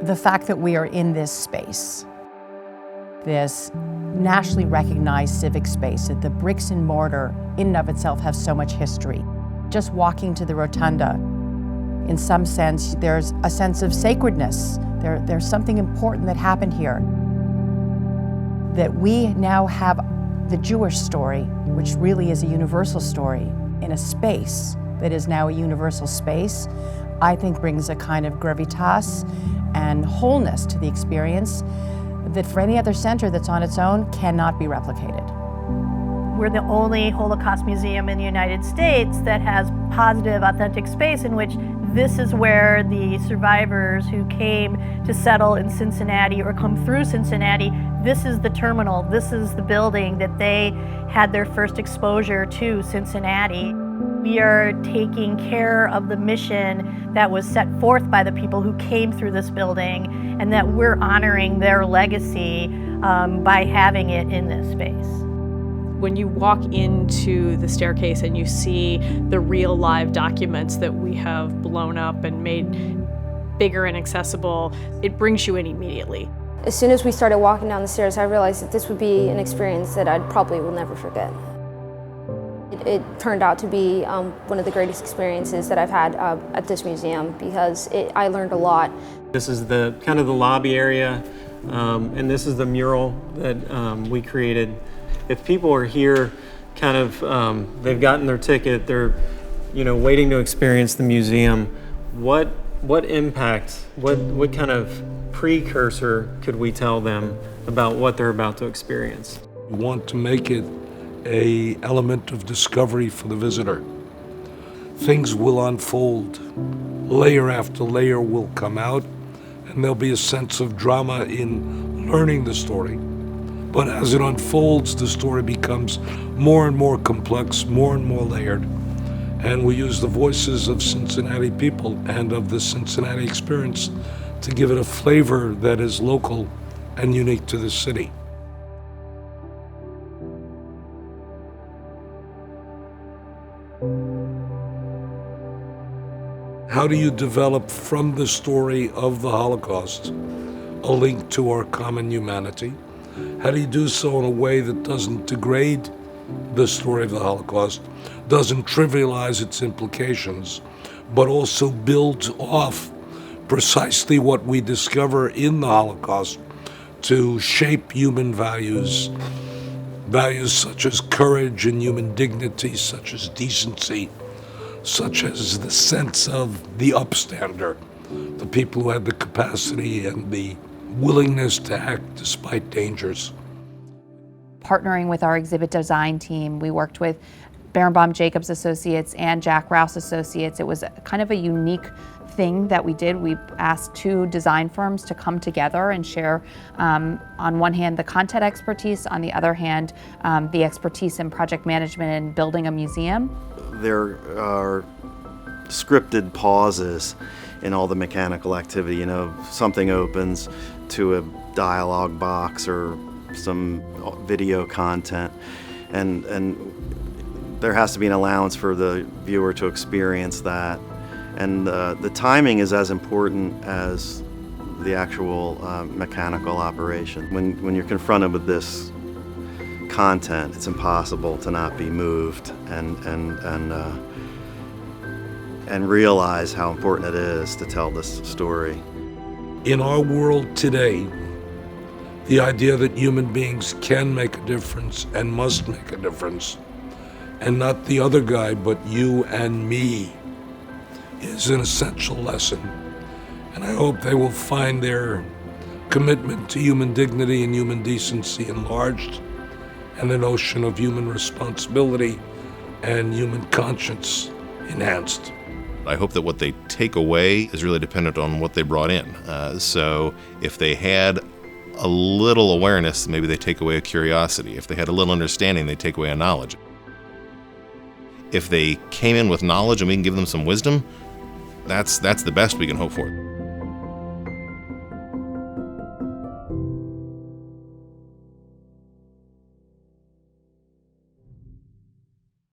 The fact that we are in this space, this nationally recognized civic space, that the bricks and mortar in and of itself have so much history. Just walking to the rotunda, in some sense, there's a sense of sacredness. There's something important that happened here. That we now have the Jewish story, which really is a universal story, in a space that is now a universal space, I think brings a kind of gravitas and wholeness to the experience that for any other center that's on its own cannot be replicated. We're the only Holocaust museum in the United States that has positive, authentic space in which this is where the survivors who came to settle in Cincinnati or come through Cincinnati, this is the terminal, this is the building that they had their first exposure to Cincinnati. We are taking care of the mission that was set forth by the people who came through this building, and that we're honoring their legacy by having it in this space. When you walk into the staircase and you see the real live documents that we have blown up and made bigger and accessible, it brings you in immediately. As soon as we started walking down the stairs, I realized that this would be an experience that I probably will never forget. It turned out to be one of the greatest experiences that I've had at this museum because I learned a lot. This is the kind of the lobby area, and this is the mural that we created. If people are here, kind of, they've gotten their ticket, they're, waiting to experience the museum. What impact, what kind of precursor could we tell them about what they're about to experience? We want to make it an element of discovery for the visitor. Things will unfold. Layer after layer will come out, and there'll be a sense of drama in learning the story. But as it unfolds, the story becomes more and more complex, more and more layered. And we use the voices of Cincinnati people and of the Cincinnati experience to give it a flavor that is local and unique to the city. How do you develop from the story of the Holocaust a link to our common humanity? How do you do so in a way that doesn't degrade the story of the Holocaust, doesn't trivialize its implications, but also builds off precisely what we discover in the Holocaust to shape human values, values such as courage and human dignity, such as decency, such as the sense of the upstander, the people who had the capacity and the willingness to act despite dangers. Partnering with our exhibit design team, we worked with Berenbaum Jacobs Associates and Jack Rouse Associates. It was kind of a unique thing that we did. We asked two design firms to come together and share, on one hand, the content expertise, on the other hand, the expertise in project management and building a museum. There are scripted pauses in all the mechanical activity. Something opens to a dialogue box or some video content, and there has to be an allowance for the viewer to experience that. And the timing is as important as the actual mechanical operation. When you're confronted with this content, it's impossible to not be moved and realize how important it is to tell this story. In our world today, the idea that human beings can make a difference and must make a difference, and not the other guy, but you and me, is an essential lesson. And I hope they will find their commitment to human dignity and human decency enlarged, and the notion of human responsibility and human conscience enhanced. I hope that what they take away is really dependent on what they brought in. So if they had a little awareness, maybe they take away a curiosity. If they had a little understanding, they take away a knowledge. If they came in with knowledge and we can give them some wisdom, that's the best we can hope for.